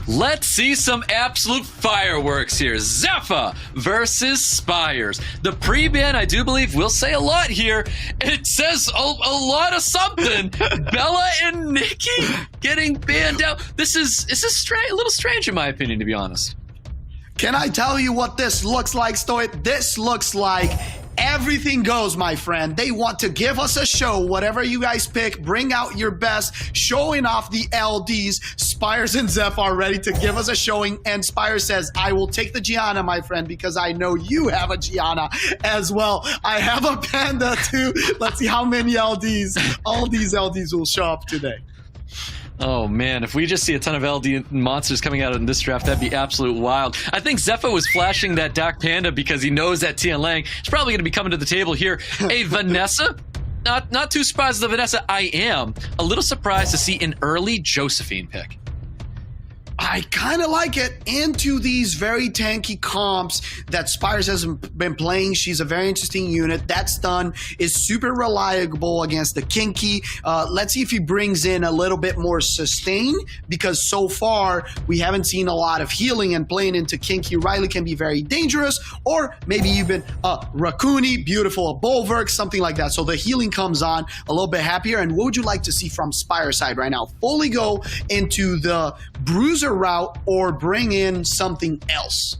Let's see some absolute fireworks here. ZEFA versus SPIRES. The pre-ban, I do believe, will say a lot here. It says a lot of something. Bella and Nikki getting banned out. This is a little strange in my opinion, to be honest. Can I tell you what this looks like, Stoic? This looks like everything goes, my friend. They want to give us a show. Whatever you guys pick, bring out your best, showing off the LDs. SPIRES and ZEFA are ready to give us a showing, and SPIRES says, I will take the Gianna, my friend, because I know you have a Gianna as well. I have a Panda too. Let's see how many LDs, all these LDs will show up today. Oh man, if we just see a ton of LD monsters coming out in this draft, that'd be absolute wild. I think ZEFA was flashing that Dark Panda because he knows that Tian Lang is probably going to be coming to the table here. A Vanessa? Not too surprised with the Vanessa. I am a little surprised to see an early Josephine pick. I kind of like it. Into these very tanky comps that SPIRES has been playing. She's a very interesting unit. That stun is super reliable against the Kinky. Let's see if he brings in a little bit more sustain, because so far we haven't seen a lot of healing, and playing into Kinky Riley can be very dangerous, or maybe even Raccoony, beautiful, a Bulwark, something like that. So the healing comes on a little bit happier. And what would you like to see from SPIRES side right now? Fully go into the Bruiser route or bring in something else?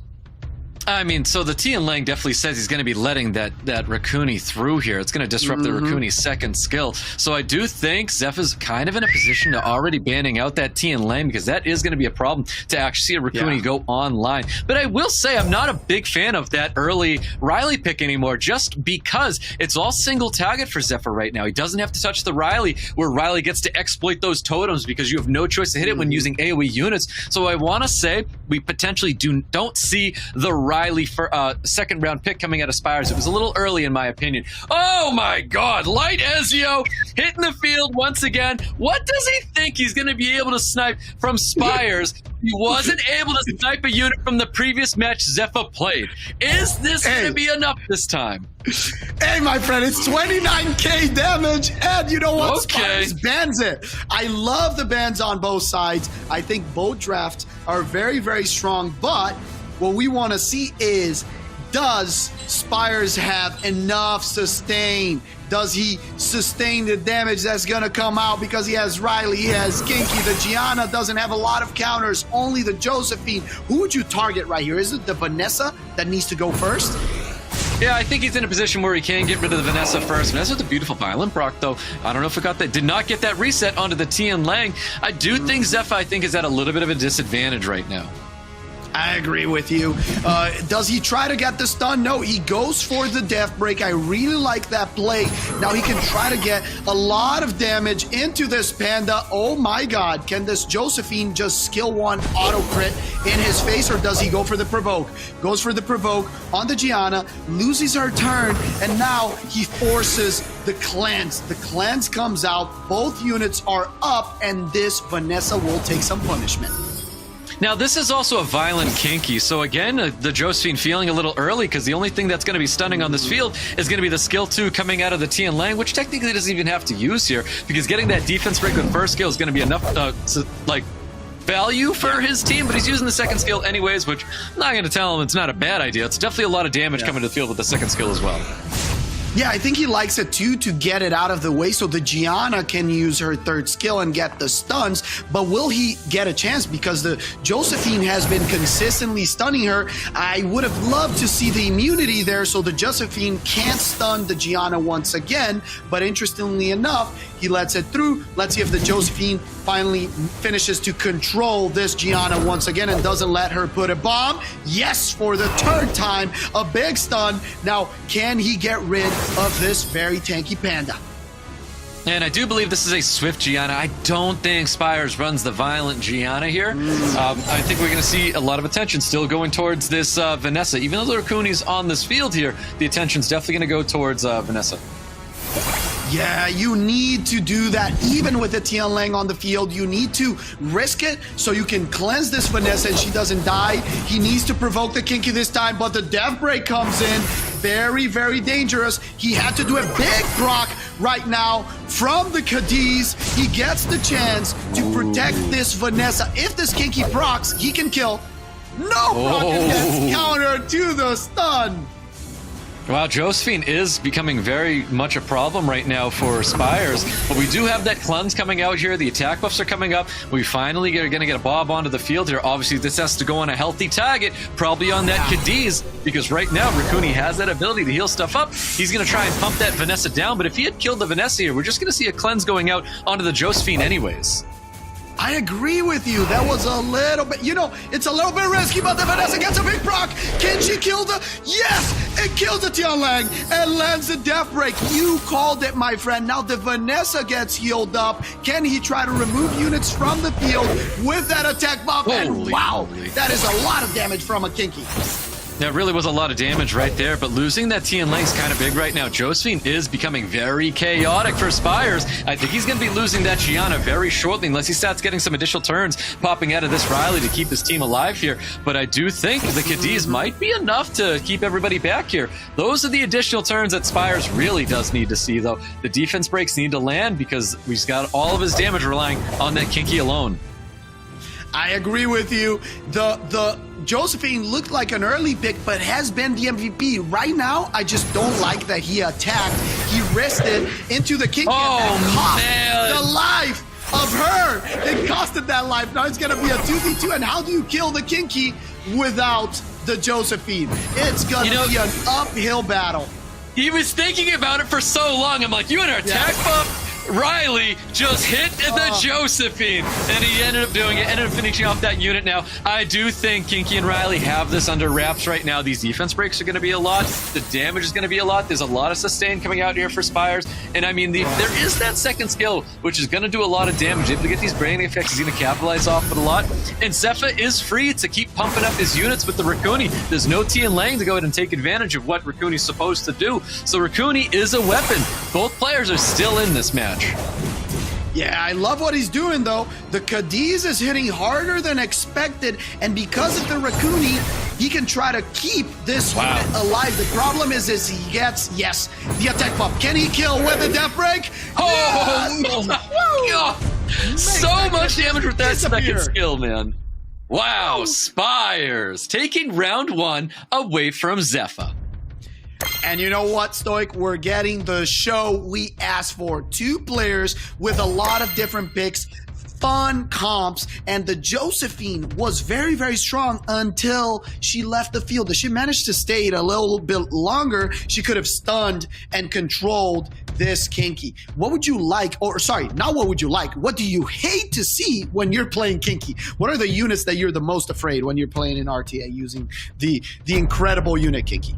I mean, so the Tian Lang definitely says he's going to be letting that Raccoony through here. It's going to disrupt the Raccoony's second skill. So I do think ZEFA's kind of in a position to already banning out that Tian Lang, because that is going to be a problem to actually see a Raccoony go online. But I will say I'm not a big fan of that early Riley pick anymore, just because it's all single target for ZEFA right now. He doesn't have to touch the Riley, where Riley gets to exploit those totems because you have no choice to hit it when using AoE units. So I want to say we potentially don't see the Riley for second round pick coming out of SPIRES. It was a little early in my opinion. Oh my god, Light Ezio hitting the field once again. What does he think he's going to be able to snipe from SPIRES? He wasn't able to snipe a unit from the previous match ZEFA played. Is this going to be enough this time? Hey, my friend, it's 29k damage, and you know what? Okay. SPIRES bans it. I love the bans on both sides. I think both drafts are very, very strong, but what we want to see is, does SPIRES have enough sustain? Does he sustain the damage that's going to come out? Because he has Riley, he has Kinky. The Gianna doesn't have a lot of counters, only the Josephine. Who would you target right here? Is it the Vanessa that needs to go first? Yeah, I think he's in a position where he can get rid of the Vanessa first. Vanessa with a beautiful violent proc, though. I don't know if it got that. Did not get that reset onto the Tian Lang. I do think ZEFA, I think, is at a little bit of a disadvantage right now. I agree with you. Does he try to get the stun? No, he goes for the death break. I really like that play. Now he can try to get a lot of damage into this Panda. Oh my god, can this Josephine just skill one auto crit in his face, or does he go for the provoke? Goes for the provoke on the Gianna, loses her turn, and now he forces the cleanse. The cleanse comes out, both units are up, and this Vanessa will take some punishment. Now, this is also a violent Kinky, so again, the Josephine feeling a little early, because the only thing that's going to be stunning on this field is going to be the skill 2 coming out of the Tian Lang, which technically doesn't even have to use here, because getting that defense break with first skill is going to be enough, value for his team, but he's using the second skill anyways, which I'm not going to tell him it's not a bad idea. It's definitely a lot of damage coming to the field with the second skill as well. Yeah, I think he likes it too, to get it out of the way so the Gianna can use her third skill and get the stuns. But will he get a chance? Because the Josephine has been consistently stunning her. I would have loved to see the immunity there so the Josephine can't stun the Gianna once again. But interestingly enough, he lets it through. Let's see if the Josephine finally finishes to control this Gianna once again and doesn't let her put a bomb. Yes, for the third time, a big stun. Now, can he get rid of this very tanky Panda? And I do believe this is a Swift Gianna. I don't think SPIRES runs the violent Gianna here. I think we're going to see a lot of attention still going towards this Vanessa. Even though the Raccoony's on this field here, the attention's definitely going to go towards Vanessa. Yeah, you need to do that. Even with the Tian Lang on the field, you need to risk it so you can cleanse this Vanessa and she doesn't die. He needs to provoke the Kinky this time, but the death break comes in. Very, very dangerous. He had to do a big proc right now from the Cadiz. He gets the chance to protect this Vanessa. If this Kinky procs, he can kill. No proc gets counter to the stun. Wow, Josephine is becoming very much a problem right now for Spires, but we do have that cleanse coming out here. The attack buffs are coming up. We finally are going to get a Bob onto the field here. Obviously, this has to go on a healthy target, probably on that Cadiz, because right now, Raccoon has that ability to heal stuff up. He's going to try and pump that Vanessa down, but if he had killed the Vanessa here, we're just going to see a cleanse going out onto the Josephine anyways. I agree with you. That was a little bit, it's a little bit risky, but the Vanessa gets a big proc. Can she kill the? Yes, it kills the Tianlang and lands the death break. You called it, my friend. Now the Vanessa gets healed up. Can he try to remove units from the field with that attack buff? And wow, that is a lot of damage from a Kinky. That really was a lot of damage right there, but losing that Tianlang is kind of big right now. Josephine is becoming very chaotic for Spires. I think he's going to be losing that Gianna very shortly unless he starts getting some additional turns popping out of this Riley to keep his team alive here. But I do think the Cadiz might be enough to keep everybody back here. Those are the additional turns that Spires really does need to see, though. The defense breaks need to land because he's got all of his damage relying on that Kinky alone. I agree with you. The Josephine looked like an early pick, but has been the MVP. Right now, I just don't like that he attacked. He risked it into the Kinky. Oh, man. The life of her. It costed that life. Now it's going to be a 2v2. And how do you kill the Kinky without the Josephine? It's going to be an uphill battle. He was thinking about it for so long. I'm like, you and our attack buff? Riley just hit the Josephine, and he ended up doing it, ended up finishing off that unit. Now, I do think Kinky and Riley have this under wraps right now. These defense breaks are going to be a lot. The damage is going to be a lot. There's a lot of sustain coming out here for Spires. And I mean, there is that second skill, which is going to do a lot of damage. If we get these brain effects, he's going to capitalize off it a lot. And ZEFA is free to keep pumping up his units with the Raccoon. There's no Tianlang to go ahead and take advantage of what Raccoon's supposed to do. So Raccoon is a weapon. Both players are still in this match. Yeah, I love what he's doing, though. The Cadiz is hitting harder than expected, and because of the Raccoon, he can try to keep this unit alive. The problem is he gets, the attack buff. Can he kill with the death break? So much damage with that second skill, man. Wow, Spires taking round one away from ZEFA. And you know what, Stoic? We're getting the show we asked for. 2 players with a lot of different picks, fun comps, and the Josephine was very, very strong until she left the field. If she managed to stay a little bit longer, she could have stunned and controlled this Kinky. What would you like, or sorry, not what would you like, what do you hate to see when you're playing Kinky? What are the units that you're the most afraid when you're playing in RTA using the incredible unit Kinky?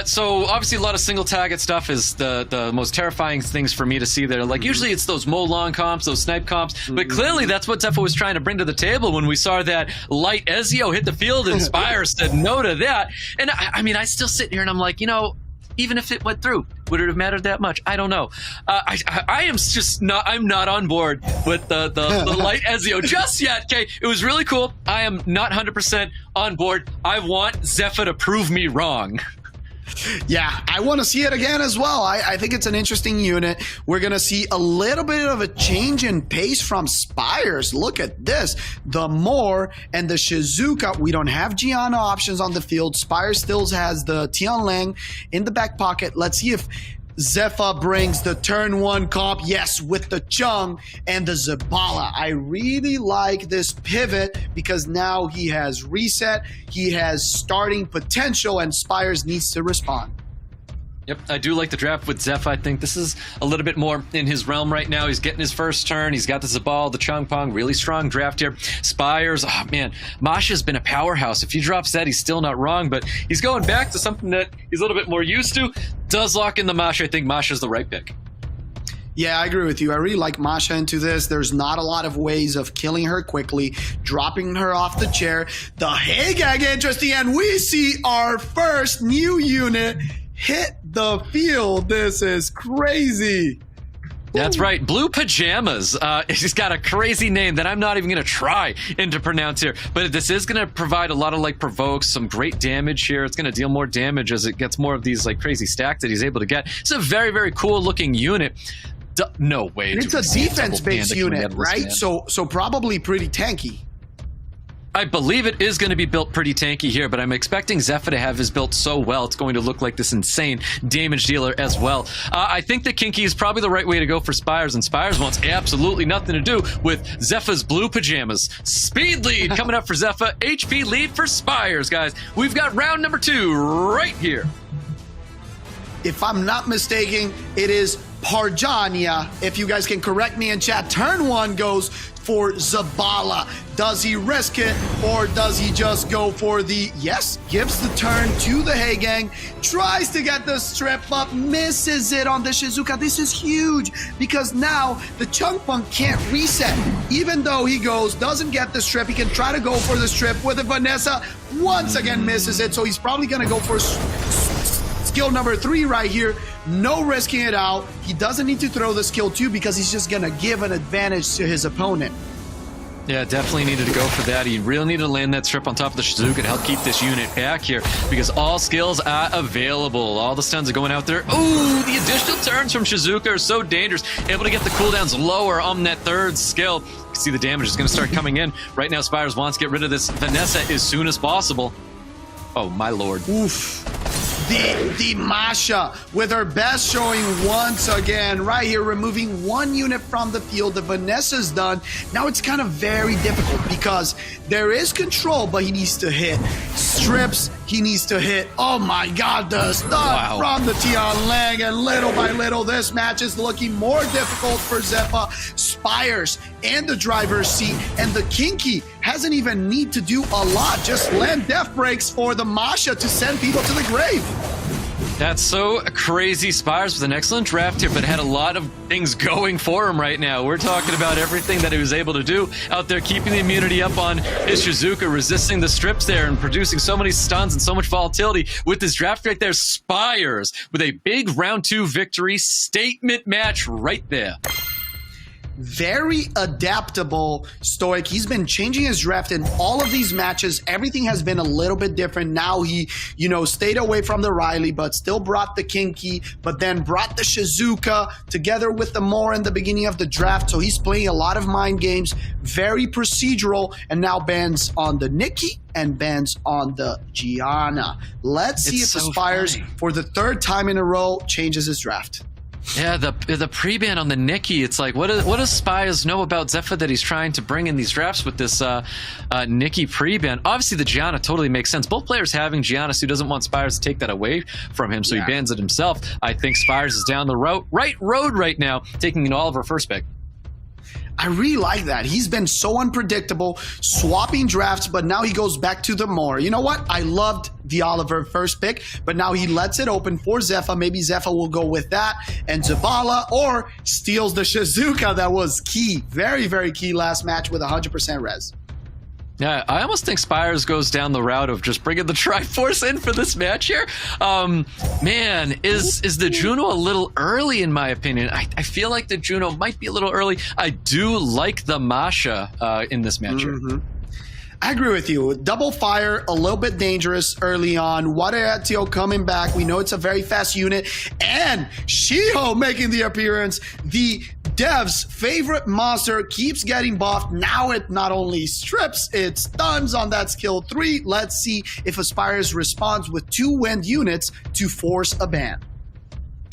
So obviously a lot of single target stuff is the most terrifying things for me to see there. Like usually it's those Molong comps, those snipe comps, but clearly that's what ZEFA was trying to bring to the table when we saw that light Ezio hit the field and Spires said no to that. And I mean, I still sit here and I'm like, even if it went through, would it have mattered that much? I don't know. I am just not, I'm not on board with the light Ezio just yet, okay? It was really cool. I am not 100% on board. I want ZEFA to prove me wrong. Yeah, I want to see it again as well. I think it's an interesting unit. We're going to see a little bit of a change in pace from Spires. Look at this. The Moore and the Shizuka. We don't have Gianna options on the field. Spires still has the Tianlang in the back pocket. Let's see if ZEFA brings the turn 1 comp, yes, with the Chung and the Zabala. I really like this pivot because now he has reset, he has starting potential, and Spires needs to respond. Yep, I do like the draft with ZEFA. I think this is a little bit more in his realm right now. He's getting his first turn. He's got the Zabal, the Chung Pong, really strong draft here. Spires, oh man, Masha's been a powerhouse. If he drops that, he's still not wrong, but he's going back to something that he's a little bit more used to. Does lock in the Masha. I think Masha's the right pick. Yeah, I agree with you. I really like Masha into this. There's not a lot of ways of killing her quickly, dropping her off the chair. The Hagag interesting, and we see our first new unit hit the field. This is crazy. That's right. Blue Pajamas. He's got a crazy name that I'm not even going to try to pronounce here. But this is going to provide a lot of like provokes, some great damage here. It's going to deal more damage as it gets more of these like crazy stacks that he's able to get. It's a very, very cool looking unit. No way. And it's a defense-based unit, right? So probably pretty tanky. I believe it is going to be built pretty tanky here, but I'm expecting ZEFA to have his built so well, it's going to look like this insane damage dealer as well. I think that Kinky is probably the right way to go for Spires, and Spires wants absolutely nothing to do with ZEFA's Blue Pajamas. Speed lead coming up for ZEFA, HP lead for Spires, guys. We've got round number 2 right here. If I'm not mistaken, it is Parjanya. If you guys can correct me in chat, turn 1 goes for Zabala. Does he risk it, or does he just go for the, yes, gives the turn to the Hey Gang, tries to get the strip up, misses it on the Shizuka. This is huge because now the Chunk Punk can't reset. Even though he doesn't get the strip, he can try to go for the strip with the Vanessa, once again misses it, so he's probably gonna go for skill number 3 right here. No risking it out. He doesn't need to throw the skill 2 because he's just gonna give an advantage to his opponent. Yeah, definitely needed to go for that. He really needed to land that strip on top of the Shizuka to help keep this unit back here because all skills are available. All the stuns are going out there. Ooh, the additional turns from Shizuka are so dangerous. Able to get the cooldowns lower on that 3rd skill. You can see the damage is going to start coming in. Right now, Spires wants to get rid of this Vanessa as soon as possible. Oh, my lord. Oof. The Masha with her best showing once again right here, removing 1 unit from the field. The Vanessa's done. Now it's kind of very difficult because there is control, but he needs to hit strips. He needs to hit. Oh my god, the stun from the Tian Lang, and little by little this match is looking more difficult for ZEFA. Spires and the driver's seat, and the Kinky hasn't even need to do a lot, just land death breaks for the Masha to send people to the grave. That's so crazy. Spires with an excellent draft here, but had a lot of things going for him right now. We're talking about everything that he was able to do out there, keeping the immunity up on his Shizuka, resisting the strips there, and producing so many stuns and so much volatility with this draft right there. Spires with a big round 2 victory, statement match right there. Very adaptable Stoic. He's been changing his draft in all of these matches. Everything has been a little bit different. Now he, stayed away from the Riley, but still brought the Kinky, but then brought the Shizuka together with the Moore in the beginning of the draft. So he's playing a lot of mind games, very procedural, and now bans on the Nikki and bans on the Gianna. Let's see if Spires, for the 3rd time in a row, changes his draft. Yeah, the pre-ban on the Nikki, it's like, what does Spires know about ZEFA that he's trying to bring in these drafts with this Nikki pre-ban? Obviously, the Gianna totally makes sense. Both players having Gianna, so he doesn't want Spires to take that away from him, so he bans it himself. I think Spires is down the right road right now, taking an Oliver first pick. I really like that. He's been so unpredictable, swapping drafts, but now he goes back to the Moore. You know what? I loved the Oliver first pick, but now he lets it open for ZEFA. Maybe ZEFA will go with that and Zabala, or steals the Shizuka that was key. Very, very key last match with 100% res. Yeah, I almost think Spires goes down the route of just bringing the Triforce in for this match here. Man, is the Juno a little early in my opinion? I feel like the Juno might be a little early. I do like the Masha in this match here. I agree with you. Double fire, a little bit dangerous early on. Wateratio coming back. We know it's a very fast unit. And Shiho making the appearance. The devs' favorite monster keeps getting buffed. Now it not only strips, it stuns on that skill 3. Let's see if Spires responds with 2 wind units to force a ban.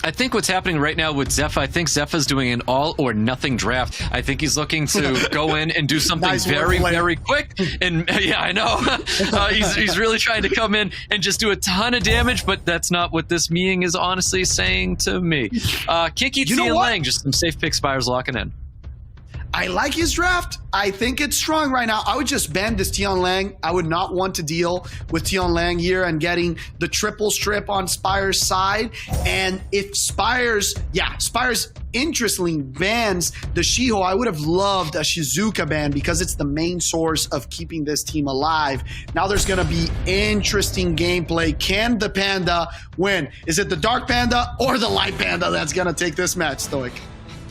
I think what's happening right now with ZEFA, I think ZEFA's doing an all or nothing draft. I think he's looking to go in and do something very quick. And yeah, I know. He's really trying to come in and just do a ton of damage, but that's not what this meeting is honestly saying to me. Kinky, Tian Lang, just some safe pick. Spires locking in. I like his draft. I think it's strong right now. I would just ban this Tian Lang. I would not want to deal with Tian Lang here and getting the triple strip on Spires' side. And if Spires interestingly bans the Shiho, I would have loved a Shizuka ban because it's the main source of keeping this team alive. Now there's going to be interesting gameplay. Can the Panda win? Is it the Dark Panda or the Light Panda that's going to take this match, Stoic?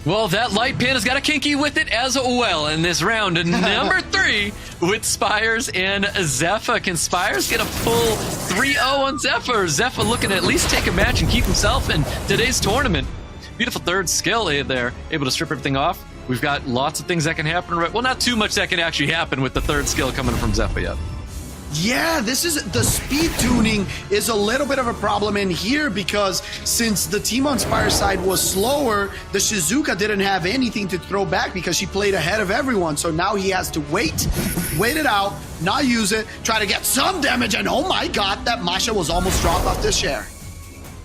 Well, that Light Panda's got a Kinky with it as well in this round. Number 3 with Spires and ZEFA. Can Spires get a full 3-0 on ZEFA? Or ZEFA looking to at least take a match and keep himself in today's tournament? Beautiful third skill there, able to strip everything off. We've got lots of things that can happen. Well, not too much that can actually happen with the third skill coming from ZEFA yet. Yeah, this is the speed tuning is a little bit of a problem in here because since the team on Spire's side was slower, the Shizuka didn't have anything to throw back because she played ahead of everyone. So now he has to wait it out, not use it, try to get some damage, and oh my god, that Masha was almost dropped off this chair.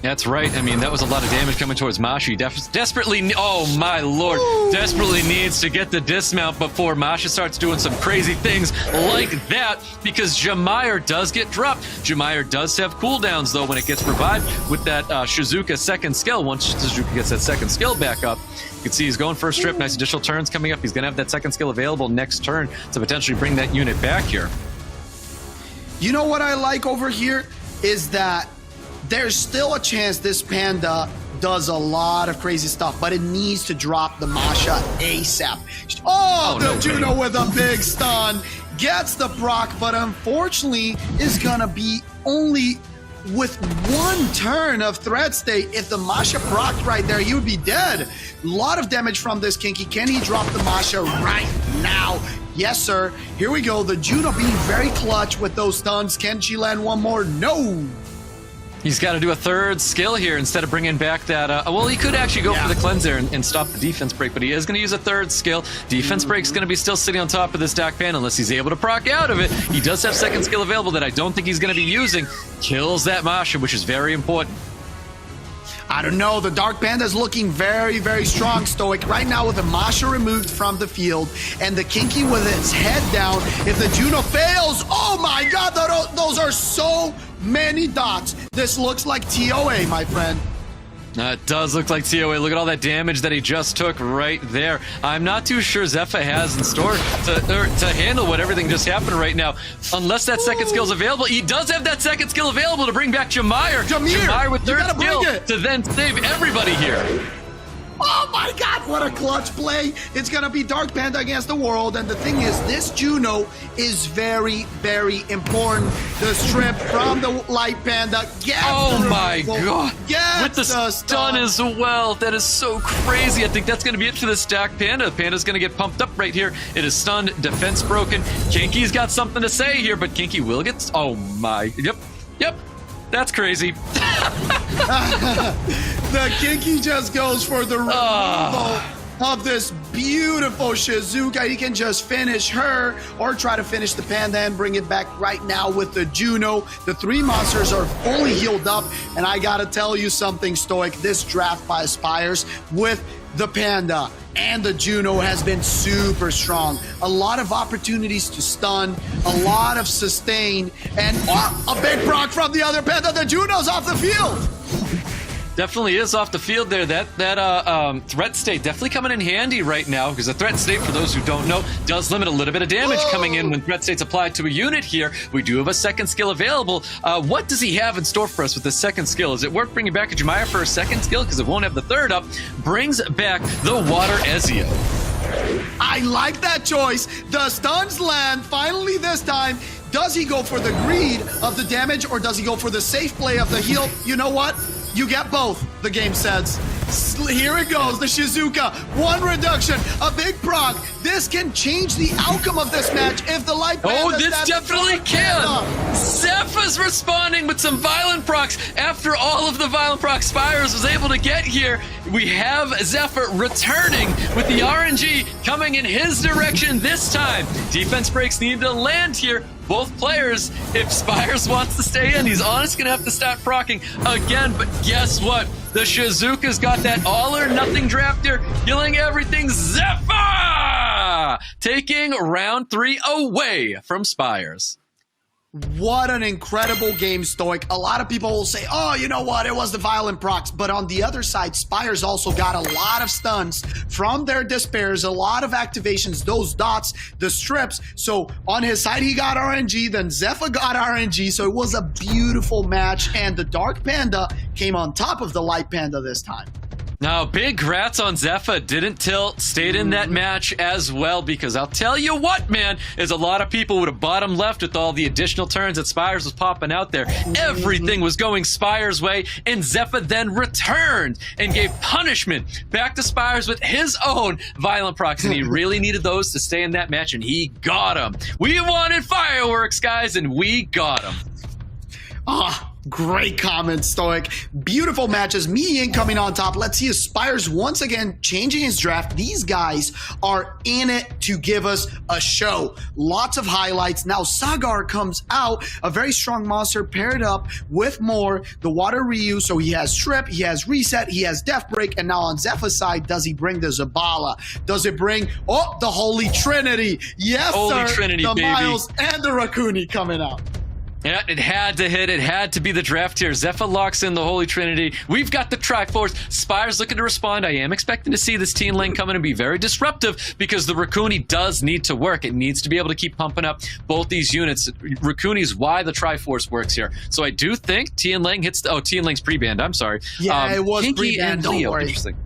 That's right. I mean, that was a lot of damage coming towards Masha. He desperately, oh my lord, desperately needs to get the dismount before Masha starts doing some crazy things like that, because Jamair does get dropped. Jamair does have cooldowns, though, when it gets revived with that Shizuka second skill. Once Shizuka gets that second skill back up, you can see he's going for a strip. Nice additional turns coming up. He's going to have that second skill available next turn to potentially bring that unit back here. You know what I like over here is that there's still a chance this Panda does a lot of crazy stuff, but it needs to drop the Masha ASAP. Oh, the Juno with a big stun. Gets the proc, but unfortunately is gonna be only with one turn of threat state. If the Masha proc right there, he would be dead. A lot of damage from this Kinky. Can he drop the Masha right now? Yes, sir. Here we go. The Juno being very clutch with those stuns. Can she land one more? No. He's got to do a third skill here instead of bringing back that... well, he could actually go for the cleanser and stop the defense break, but he is going to use a third skill. Defense break's going to be still sitting on top of this Dark Panda unless he's able to proc out of it. He does have second skill available that I don't think he's going to be using. Kills that Masha, which is very important. I don't know. The Dark Panda is looking very, very strong, Stoic. Right now with the Masha removed from the field and the Kinky with its head down. If the Juno fails, oh my god, those are so many dots. This looks like TOA, my friend. It does look like TOA. Look at all that damage that he just took right there. I'm not too sure ZEFA has in store to handle what everything just happened right now. Unless that second skill is available. He does have that second skill available to bring back Jamair. Jamair with third skill to then save everybody here. Oh my god, what a clutch play. It's gonna be Dark Panda against the world, and the thing is, this Juno is very, very important. The strip from the Light Panda. Oh my god. With the stun as well. That is so crazy. I think that's gonna be it for this Dark Panda. Panda's gonna get pumped up right here. It is stunned, defense broken. Kinky's got something to say here, but Kinky will get... Oh my... Yep. That's crazy. The Kinky just goes for the removal of this beautiful Shizuka. He can just finish her or try to finish the Panda and bring it back right now with the Juno. The three monsters are fully healed up, and I gotta tell you something, Stoic. This draft by Spires with the Panda and the Juno has been super strong. A lot of opportunities to stun, a lot of sustain, and a big proc from the other Panda. The Juno's off the field. Definitely is off the field there. That threat state definitely coming in handy right now, because the threat state, for those who don't know, does limit a little bit of damage coming in when threat state's applied to a unit here. We do have a second skill available. What does he have in store for us with the second skill? Is it worth bringing back a Jamaia for a second skill, because it won't have the third up? Brings back the Water Ezio. I like that choice. The stuns land finally this time. Does he go for the greed of the damage, or does he go for the safe play of the heal? You know what? You get both, the game says. Here it goes, the Shizuka. One reduction, a big proc. This can change the outcome of this match if the Light Panda... Oh, this definitely can! ZEFA's responding with some violent procs. After all of the violent procs Spires was able to get here, we have ZEFA returning with the RNG coming in his direction this time. Defense breaks need to land here. Both players, if Spires wants to stay in, he's honestly going to have to start procking again. But guess what? The Shizuka's got that all-or-nothing draft here, killing everything. ZEFA! Taking round 3 away from Spires. What an incredible game, Stoic. A lot of people will say, oh, you know what, it was the violent procs. But on the other side, Spires also got a lot of stuns from their despairs, a lot of activations, those dots, the strips. So on his side, he got RNG, then ZEFA got RNG. So it was a beautiful match, and the Dark Panda came on top of the Light Panda this time. Now, big grats on ZEFA. Didn't tilt, stayed in that match as well, because I'll tell you what, man, is a lot of people would have bottom left with all the additional turns that Spires was popping out there. Everything was going Spires' way, and ZEFA then returned and gave punishment back to Spires with his own violent procs, and he really needed those to stay in that match, and he got them. We wanted fireworks, guys, and we got them. Great comment, Stoic. Beautiful matches. Me in coming on top. Let's see Spires once again changing his draft. These guys are in it to give us a show. Lots of highlights. Now Sagar comes out, a very strong monster paired up with more the water reuse. So he has Trip, he has Reset, he has Death Break, and now on Zepha's side, does he bring the Zabala? Does it bring the Holy Trinity? Yes, Holy sir. Trinity, the baby. Miles and the Raccoon coming out. Yeah, it had to hit. It had to be the draft here. ZEFA locks in the Holy Trinity. We've got the Triforce. Spires looking to respond. I am expecting to see this team lane coming and be very disruptive because the Raccoon does need to work. It needs to be able to keep pumping up both these units. Raccoon is why the Triforce works here. So I do think Tian Lang hits the... Oh, Tian Lang's pre-banned. I'm sorry. Yeah, it was Kinky pre-banned. and Leo. Don't worry. Interesting.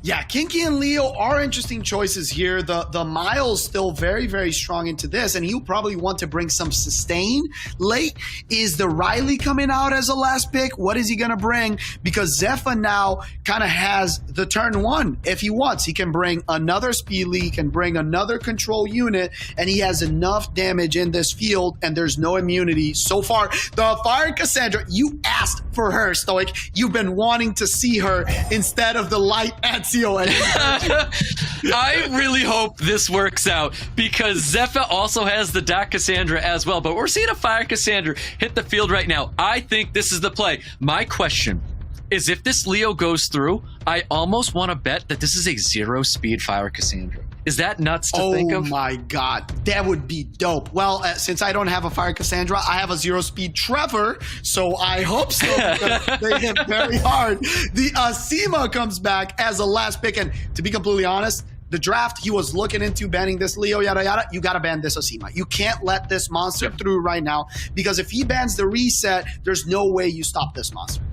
Yeah, Kinky and Leo are interesting choices here. The Miles still very, very strong into this, and he'll probably want to bring some sustain late. Is the Riley coming out as a last pick? What is he going to bring? Because ZEFA now kind of has the turn one. If he wants, he can bring another speed lead, can bring another control unit, and he has enough damage in this field, and there's no immunity. So far, the Fire Cassandra, you asked for her, Stoic. You've been wanting to see her instead of the light Ezio. I really hope this works out because ZEFA also has the Dark Cassandra as well, but we're seeing a Fire Cassandra hit the field right now. I think this is the play. My question is, if this Leo goes through, I almost want to bet that this is a 0-speed Fire Cassandra. Is that nuts to think of? Oh my God, that would be dope. Well, since I don't have a Fire Cassandra, I have a 0-speed Trevor, so I hope so because they hit very hard. The Asima comes back as a last pick, and to be completely honest, the draft, he was looking into banning this Leo, yada yada. You gotta ban this Asima. You can't let this monster through right now because if he bans the Reset, there's no way you stop this monster.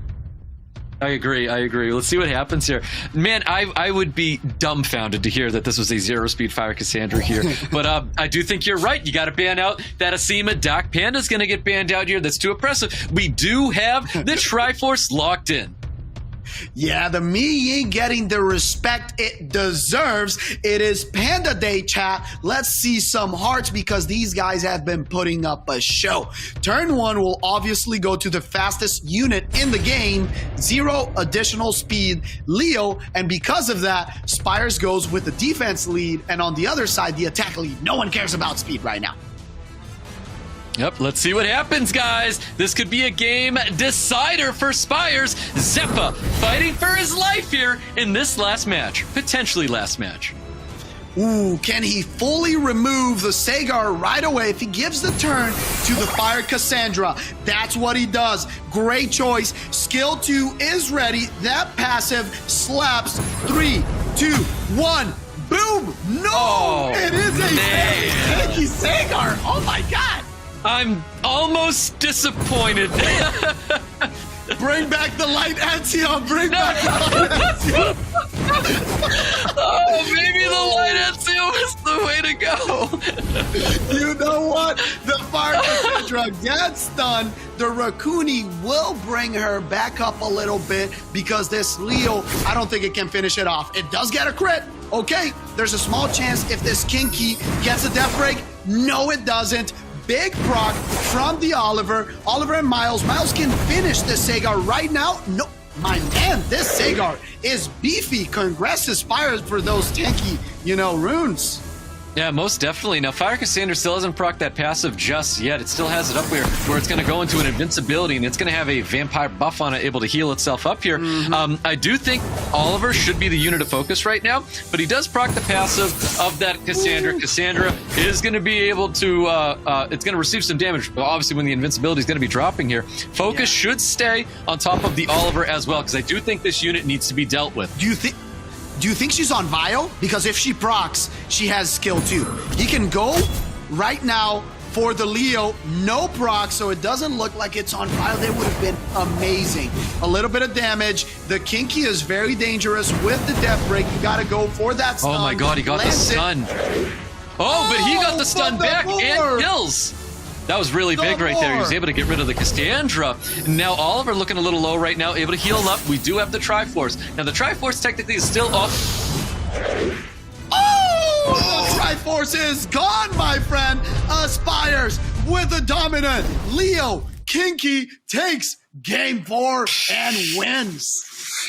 I agree. Let's see what happens here. Man, I would be dumbfounded to hear that this was a 0-speed Fire Cassandra here. But I do think you're right. You got to ban out that Asima. Doc Panda's going to get banned out here. That's too oppressive. We do have the Triforce locked in. Yeah, the me ain't getting the respect it deserves. It is Panda Day, chat. Let's see some hearts because these guys have been putting up a show. Turn one will obviously go to the fastest unit in the game, 0 additional speed, Leo, and because of that, Spires goes with the defense lead, and on the other side, the attack lead. No one cares about speed right now. Yep, let's see what happens, guys. This could be a game decider for Spires. ZEFA fighting for his life here in this last match, potentially last match. Ooh, can he fully remove the Sagar right away if he gives the turn to the Fire Cassandra? That's what he does. Great choice. Skill 2 is ready. That passive slaps. 3, 2, 1. Boom! No! It is a tanky Sagar! Oh my God! I'm almost disappointed. Bring back the light, Ezio! Bring back the light, Ezio! Oh, maybe the light Ezio is the way to go. You know what? The Fire Cassandra gets done. The Raccoon will bring her back up a little bit because this Leo, I don't think it can finish it off. It does get a crit. Okay, there's a small chance if this Kinky gets a death break. No, it doesn't. Big proc from the Oliver. Oliver and Miles. Miles can finish this Sagar right now. No, my man, this Sagar is beefy. Congrats to Spires for those tanky, runes. Yeah, most definitely. Now, Fire Cassandra still hasn't procced that passive just yet. It still has it up where it's going to go into an invincibility, and it's going to have a vampire buff on it, able to heal itself up here. I do think Oliver should be the unit of focus right now, but he does proc the passive of that Cassandra. Cassandra is going to be able to, it's going to receive some damage, but obviously when the invincibility is going to be dropping here. Focus should stay on top of the Oliver as well, because I do think this unit needs to be dealt with. Do you think she's on Vile? Because if she procs, she has skill 2. He can go right now, for the Leo. No proc, so it doesn't look like it's on fire. That would have been amazing. A little bit of damage. The Kinky is very dangerous with the death break. You got to go for that stun. Oh my god, he got the Lands it. stun. Oh, but he got the stun but the back more. and kills. That was really big right there. He was able to get rid of the Cassandra. Now Oliver looking a little low right now, able to heal up. We do have the Triforce. Now the Triforce technically is still up. Oh, the Triforce is gone, my friend. Spires with a dominant. Leo Kinky takes game 4 and wins.